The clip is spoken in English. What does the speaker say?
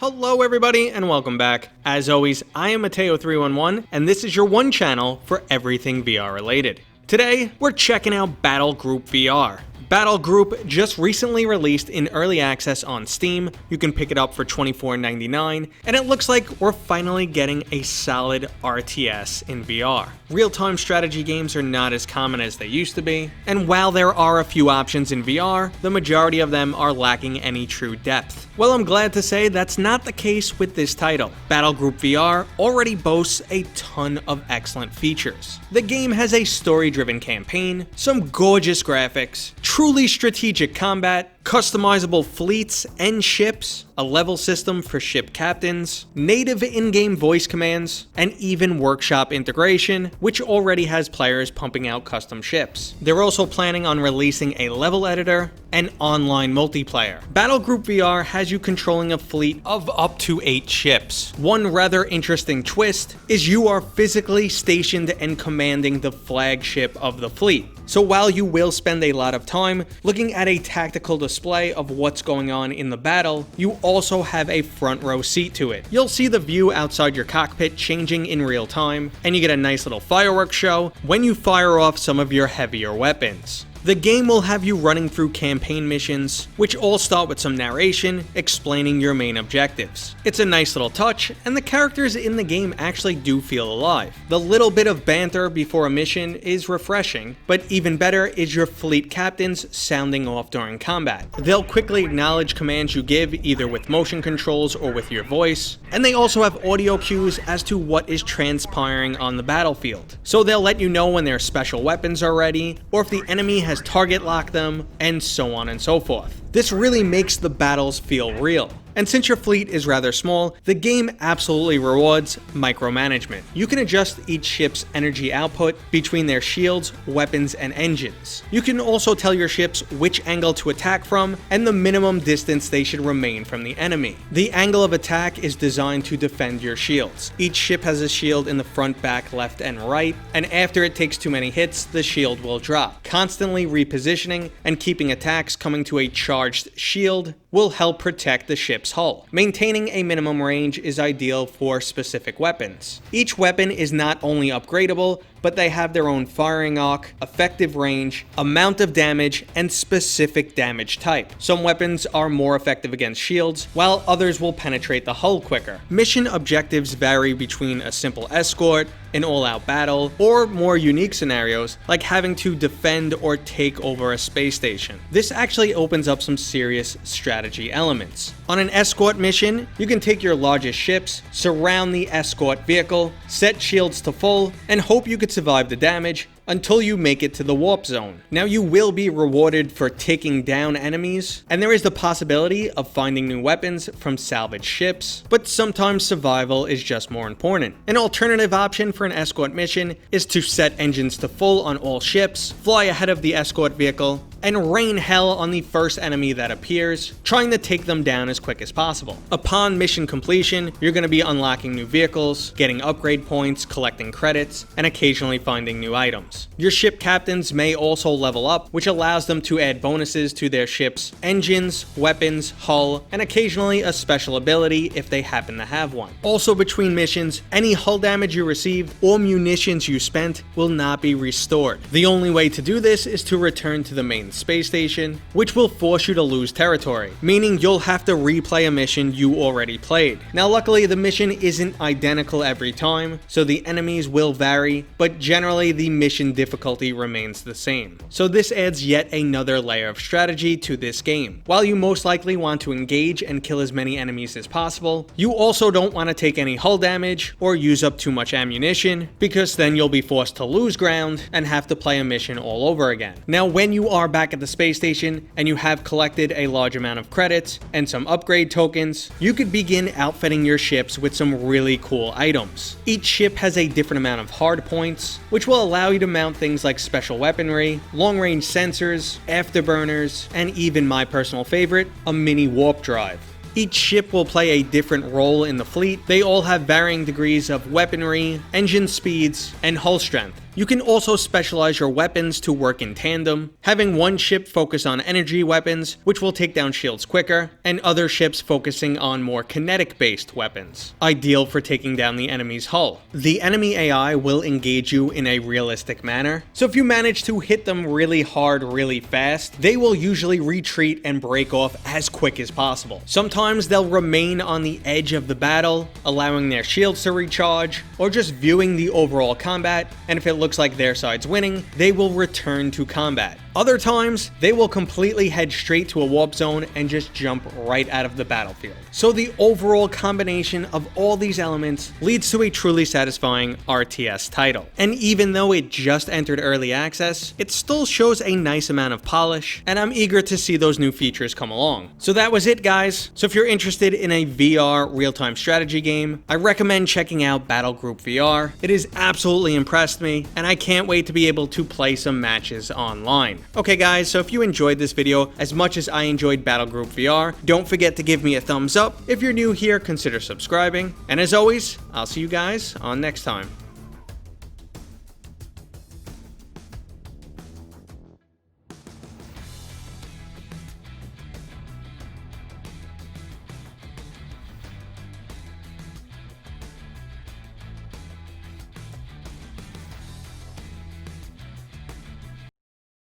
Hello everybody and welcome back. As always, I am Mateo311 and this is your one channel for everything VR related. Today, we're checking out BattleGroupVR. BattleGroup just recently released in early access on Steam. You can pick it up for $24.99, and it looks like we're finally getting a solid RTS in VR. Real-time strategy games are not as common as they used to be, and while there are a few options in VR, the majority of them are lacking any true depth. Well, I'm glad to say that's not the case with this title. BattleGroupVR already boasts a ton of excellent features. The game has a story-driven campaign, some gorgeous graphics, truly strategic combat, customizable fleets and ships, a level system for ship captains, native in-game voice commands, and even workshop integration, which already has players pumping out custom ships. They're also planning on releasing a level editor and online multiplayer. BattleGroupVR has you controlling a fleet of up to 8 ships. One rather interesting twist is you are physically stationed and commanding the flagship of the fleet. So while you will spend a lot of time looking at a tactical display of what's going on in the battle, you also have a front row seat to it. You'll see the view outside your cockpit changing in real time, and you get a nice little fireworks show when you fire off some of your heavier weapons. The game will have you running through campaign missions, which all start with some narration explaining your main objectives. It's a nice little touch, and the characters in the game actually do feel alive. The little bit of banter before a mission is refreshing, but even better is your fleet captains sounding off during combat. They'll quickly acknowledge commands you give either with motion controls or with your voice, and they also have audio cues as to what is transpiring on the battlefield. So they'll let you know when their special weapons are ready, or if the enemy has target lock them, and so on and so forth. This really makes the battles feel real. And since your fleet is rather small, the game absolutely rewards micromanagement. You can adjust each ship's energy output between their shields, weapons, and engines. You can also tell your ships which angle to attack from and the minimum distance they should remain from the enemy. The angle of attack is designed to defend your shields. Each ship has a shield in the front, back, left, and right, and after it takes too many hits, the shield will drop. Constantly repositioning and keeping attacks coming to a charged shield will help protect the ship's hull. Maintaining a minimum range is ideal for specific weapons. Each weapon is not only upgradable, but they have their own firing arc, effective range, amount of damage, and specific damage type. Some weapons are more effective against shields, while others will penetrate the hull quicker. Mission objectives vary between a simple escort, an all-out battle, or more unique scenarios like having to defend or take over a space station. This actually opens up some serious strategy elements. On an escort mission, you can take your largest ships, surround the escort vehicle, set shields to full, and hope you could survive the damage until you make it to the warp zone. Now you will be rewarded for taking down enemies, and there is the possibility of finding new weapons from salvaged ships, but sometimes survival is just more important. An alternative option for an escort mission is to set engines to full on all ships, fly ahead of the escort vehicle, and rain hell on the first enemy that appears, trying to take them down as quick as possible. Upon mission completion, you're going to be unlocking new vehicles, getting upgrade points, collecting credits, and occasionally finding new items. Your ship captains may also level up, which allows them to add bonuses to their ship's engines, weapons, hull, and occasionally a special ability if they happen to have one. Also between missions, any hull damage you received or munitions you spent will not be restored. The only way to do this is to return to the main space station, which will force you to lose territory, meaning you'll have to replay a mission you already played. Now luckily the mission isn't identical every time, so the enemies will vary, but generally the mission difficulty remains the same. So this adds yet another layer of strategy to this game. While you most likely want to engage and kill as many enemies as possible, you also don't want to take any hull damage or use up too much ammunition, because then you'll be forced to lose ground and have to play a mission all over again. Now when you are back at the space station and you have collected a large amount of credits and some upgrade tokens, you could begin outfitting your ships with some really cool items. Each ship has a different amount of hard points, which will allow you to mount things like special weaponry, long-range sensors, afterburners, and even my personal favorite, a mini warp drive. Each ship will play a different role in the fleet. They all have varying degrees of weaponry, engine speeds, and hull strength. You can also specialize your weapons to work in tandem, having one ship focus on energy weapons, which will take down shields quicker, and other ships focusing on more kinetic-based weapons, ideal for taking down the enemy's hull. The enemy AI will engage you in a realistic manner, so if you manage to hit them really hard really fast, they will usually retreat and break off as quick as possible. Sometimes they'll remain on the edge of the battle, allowing their shields to recharge, or just viewing the overall combat, and if it looks like their side's winning, they will return to combat. Other times, they will completely head straight to a warp zone and just jump right out of the battlefield. So the overall combination of all these elements leads to a truly satisfying RTS title. And even though it just entered early access, it still shows a nice amount of polish, and I'm eager to see those new features come along. So that was it, guys. So if you're interested in a VR real-time strategy game, I recommend checking out BattleGroupVR. It has absolutely impressed me, and I can't wait to be able to play some matches online. Okay guys, so if you enjoyed this video as much as I enjoyed BattleGroupVR, don't forget to give me a thumbs up. If you're new here, consider subscribing. And as always, I'll see you guys on next time.